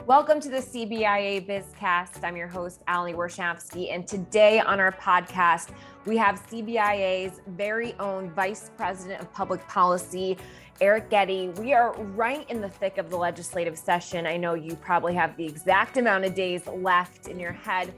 Welcome to the CBIA BizCast. I'm your host, Ali Warshavsky, and today on our podcast, we have CBIA's very own Vice President of Public Policy, Eric Gjede. We are right in the thick of the legislative session. I know you probably have the exact amount of days left in your head,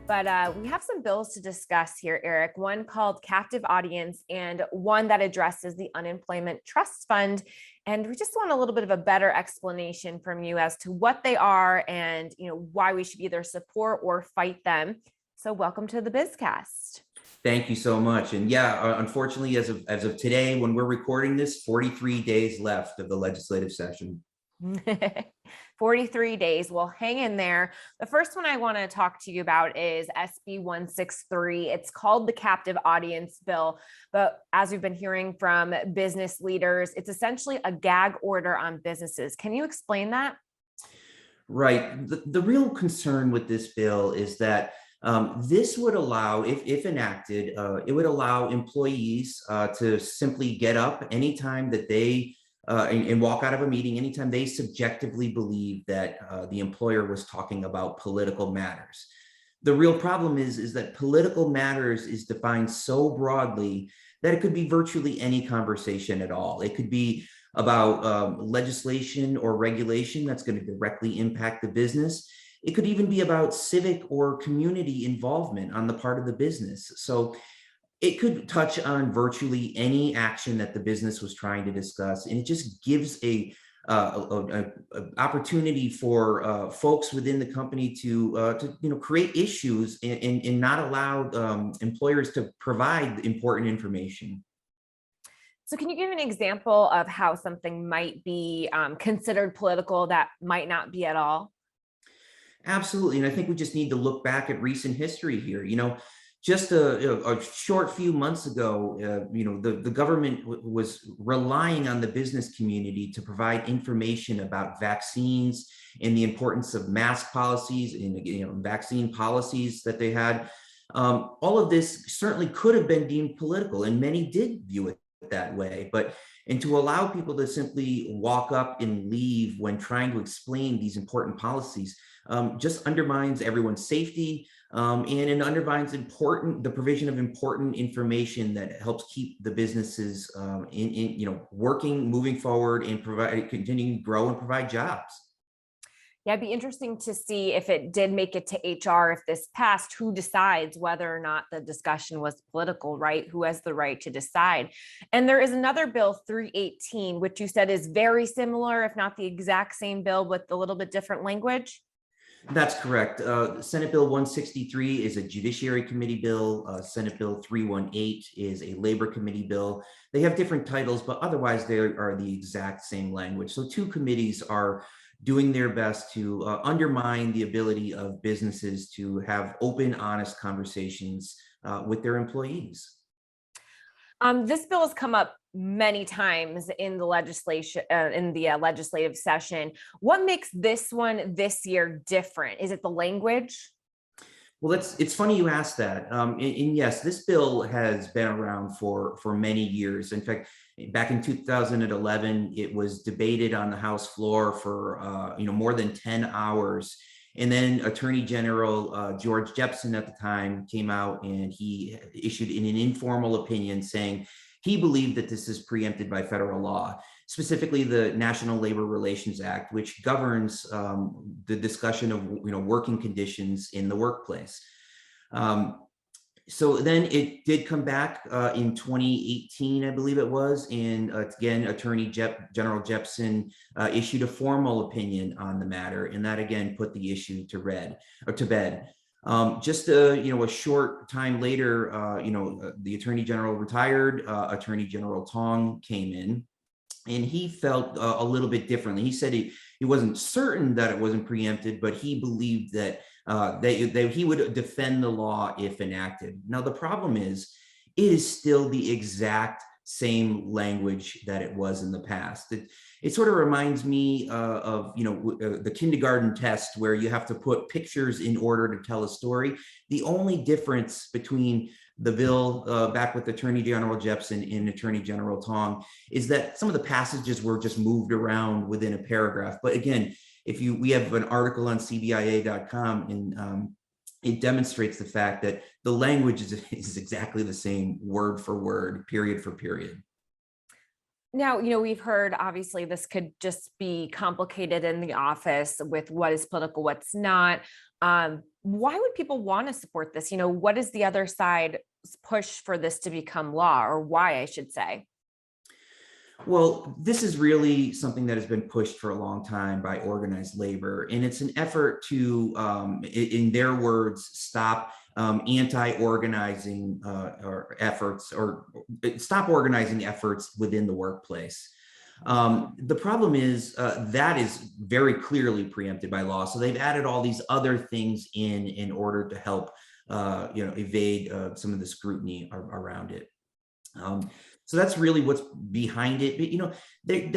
but we have some bills to discuss here, Eric. One called Captive Audience and one that addresses the Unemployment Trust Fund. And we just want a little bit of a better explanation from you as to what they are and why we should either support or fight them. So welcome to the BizCast. Thank you so much. And yeah, unfortunately, as of today, when we're recording this, 43 days left of the legislative session. 43 days. Well, hang in there. The first one I want to talk to you about is SB 163. It's called the Captive Audience Bill, but as we've been hearing from business leaders, it's essentially a gag order on businesses. Can you explain that? Right. The real concern with this bill is that this would allow, if enacted, it would allow employees to simply get up anytime that they and walk out of a meeting anytime they subjectively believe that the employer was talking about political matters. The real problem is that political matters is defined so broadly that it could be virtually any conversation at all. It could be about legislation or regulation that's going to directly impact the business. It could even be about civic or community involvement on the part of the business. So it could touch on virtually any action that the business was trying to discuss, and it just gives a opportunity for folks within the company to create issues and not allow employers to provide important information. So can you give an example of how something might be considered political that might not be at all? Absolutely, and I think we just need to look back at recent history here. Just a short few months ago, the government was relying on the business community to provide information about vaccines and the importance of mask policies and vaccine policies that they had. All of this certainly could have been deemed political, and many did view it that way. And to allow people to simply walk up and leave when trying to explain these important policies just undermines everyone's safety. And it undermines the provision of important information that helps keep the businesses working, moving forward, and continuing to grow and provide jobs. Yeah, it'd be interesting to see if it did make it to HR, if this passed, who decides whether or not the discussion was political, right? Who has the right to decide? And there is another bill, 318, which you said is very similar, if not the exact same bill with a little bit different language. That's correct. Senate Bill 163 is a Judiciary Committee bill. Senate Bill 318 is a Labor Committee bill. They have different titles, but otherwise they are the exact same language. So two committees are doing their best to undermine the ability of businesses to have open, honest conversations with their employees. This bill has come up many times in the legislation, legislative session. What makes this one this year different? Is it the language? Well, it's funny you asked that. And yes, this bill has been around for many years. In fact, back in 2011, it was debated on the House floor for more than 10 hours. And then Attorney General George Jepsen at the time came out and he issued an informal opinion saying he believed that this is preempted by federal law, specifically the National Labor Relations Act, which governs the discussion of working conditions in the workplace. So then it did come back in 2018, I believe it was, and again, Attorney General Jepsen issued a formal opinion on the matter, and that again put the issue to bed. Just a short time later, the Attorney General retired. Attorney General Tong came in, and he felt a little bit differently. He said he wasn't certain that it wasn't preempted, but he believed that he would defend the law if enacted. Now, the problem is, it is still the exact same language that it was in the past. It sort of reminds me of the kindergarten test where you have to put pictures in order to tell a story. The only difference between the bill back with Attorney General Jepsen and Attorney General Tong is that some of the passages were just moved around within a paragraph. But again, we have an article on CBIA.com, and it demonstrates the fact that the language is exactly the same, word for word, period for period. Now, we've heard obviously this could just be complicated in the office with what is political, what's not. Why would people want to support this? What is the other side's push for this to become law, or why, I should say? Well, this is really something that has been pushed for a long time by organized labor, and it's an effort to, in their words, stop anti-organizing efforts, or stop organizing efforts within the workplace. The problem is that is very clearly preempted by law. So they've added all these other things in order to help, evade some of the scrutiny around it. So that's really what's behind it. But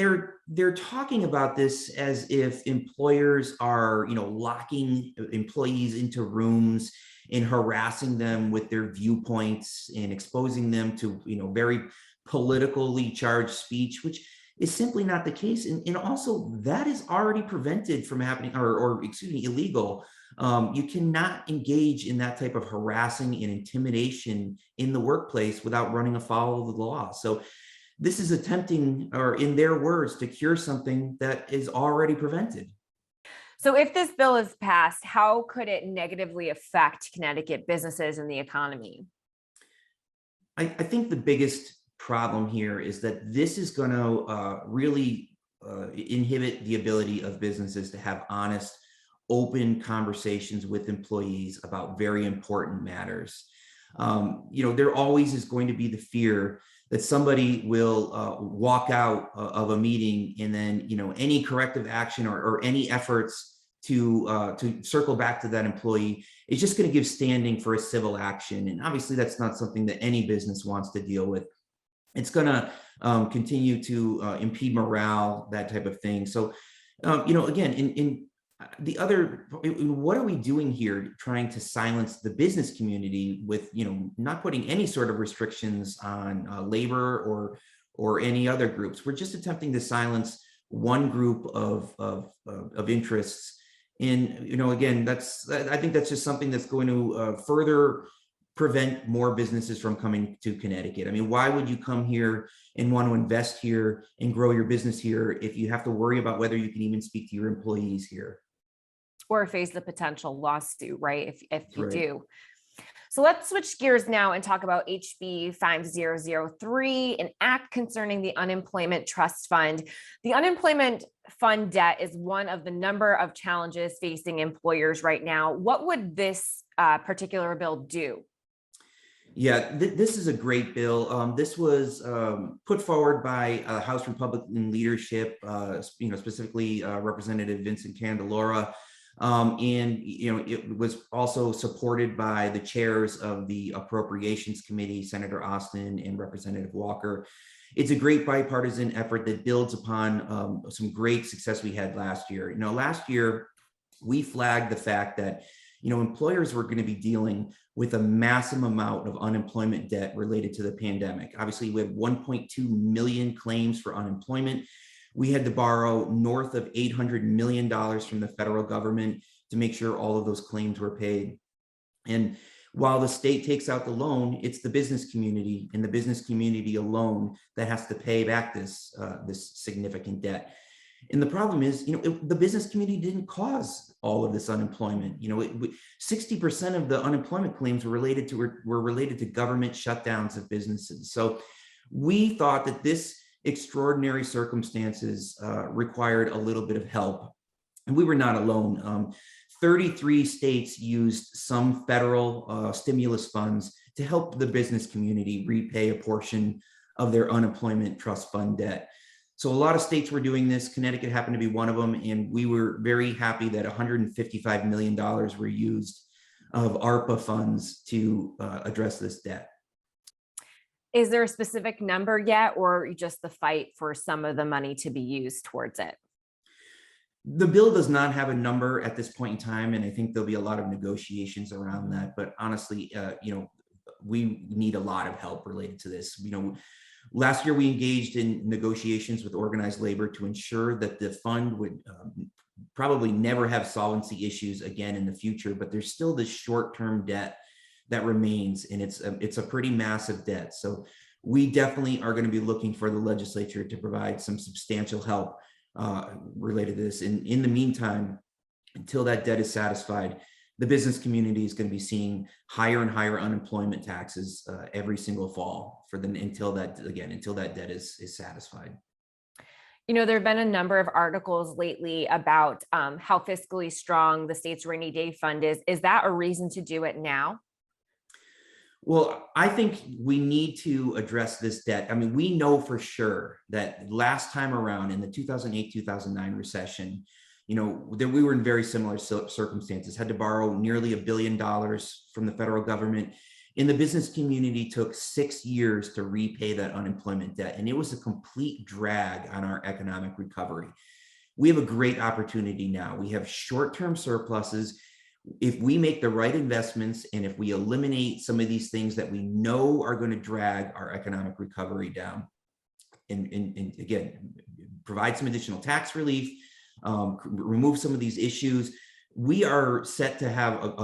they're talking about this as if employers are locking employees into rooms and harassing them with their viewpoints and exposing them to very politically charged speech, which is simply not the case. And also that is already prevented from happening, or excuse me, illegal. You cannot engage in that type of harassing and intimidation in the workplace without running afoul of the law. So this is attempting, or in their words, to cure something that is already prevented. So if this bill is passed, how could it negatively affect Connecticut businesses and the economy? I think the biggest problem here is that this is going to really inhibit the ability of businesses to have honest, open conversations with employees about very important matters. There always is going to be the fear that somebody will walk out of a meeting, and then any corrective action or any efforts to circle back to that employee is just going to give standing for a civil action. And obviously that's not something that any business wants to deal with. It's going to continue to impede morale, that type of thing. So, again, in the other, what are we doing here trying to silence the business community with, not putting any sort of restrictions on labor or any other groups? We're just attempting to silence one group of interests. And, again, I think that's just something that's going to further prevent more businesses from coming to Connecticut. I mean, why would you come here and want to invest here and grow your business here if you have to worry about whether you can even speak to your employees here? Or face the potential lawsuit, right? If you Right. do. So let's switch gears now and talk about HB 5003, an act concerning the Unemployment Trust Fund. The Unemployment Fund debt is one of the number of challenges facing employers right now. What would this particular bill do? Yeah, this is a great bill. This was put forward by House Republican leadership, specifically Representative Vincent Candelora. And it was also supported by the chairs of the Appropriations Committee, Senator Austin and Representative Walker. It's a great bipartisan effort that builds upon some great success we had last year. Last year we flagged the fact that employers were going to be dealing with a massive amount of unemployment debt related to the pandemic. Obviously, we had 1.2 million claims for unemployment. We had to borrow north of $800 million from the federal government to make sure all of those claims were paid. And while the state takes out the loan, it's the business community and the business community alone that has to pay back this significant debt. And the problem is, the business community didn't cause all of this unemployment. 60% of the unemployment claims were related to government shutdowns of businesses. So we thought that this extraordinary circumstances required a little bit of help, and we were not alone. 33 states used some federal stimulus funds to help the business community repay a portion of their unemployment trust fund debt. So a lot of states were doing this. Connecticut happened to be one of them, and we were very happy that $155 million were used of ARPA funds to address this debt. Is there a specific number yet, or just the fight for some of the money to be used towards it? The bill does not have a number at this point in time, and I think there'll be a lot of negotiations around that. But honestly, we need a lot of help related to this. Last year we engaged in negotiations with organized labor to ensure that the fund would probably never have solvency issues again in the future, but there's still this short-term debt that remains, and it's a pretty massive debt. So we definitely are going to be looking for the legislature to provide some substantial help related to this. In the meantime, until that debt is satisfied, the business community is going to be seeing higher and higher unemployment taxes every single fall until that debt is satisfied. There have been a number of articles lately about how fiscally strong the state's rainy day fund is. Is that a reason to do it now? Well, I think we need to address this debt. I mean, we know for sure that last time around in the 2008-2009 recession, that we were in very similar circumstances, had to borrow nearly $1 billion from the federal government. And the business community took 6 years to repay that unemployment debt. And it was a complete drag on our economic recovery. We have a great opportunity now. We have short-term surpluses. If we make the right investments and if we eliminate some of these things that we know are going to drag our economic recovery down, and again, provide some additional tax relief, remove some of these issues, we are set to have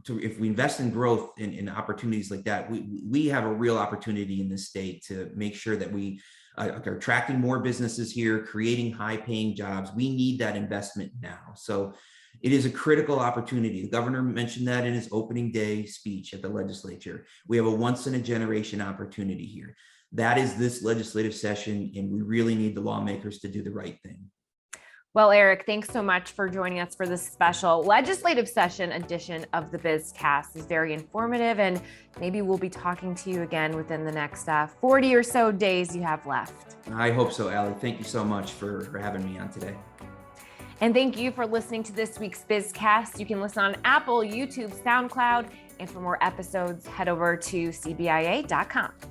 if we invest in growth in opportunities like that, we have a real opportunity in this state to make sure that we are attracting more businesses here, creating high-paying jobs. We need that investment now. So it is a critical opportunity. The governor mentioned that in his opening day speech at the legislature. We have a once-in-a-generation opportunity here. That is this legislative session, and we really need the lawmakers to do the right thing. Well, Eric, thanks so much for joining us for this special legislative session edition of the BizCast. It's very informative, and maybe we'll be talking to you again within the next 40 or so days you have left. I hope so, Ali. Thank you so much for having me on today. And thank you for listening to this week's BizCast. You can listen on Apple, YouTube, SoundCloud, and for more episodes, head over to CBIA.com.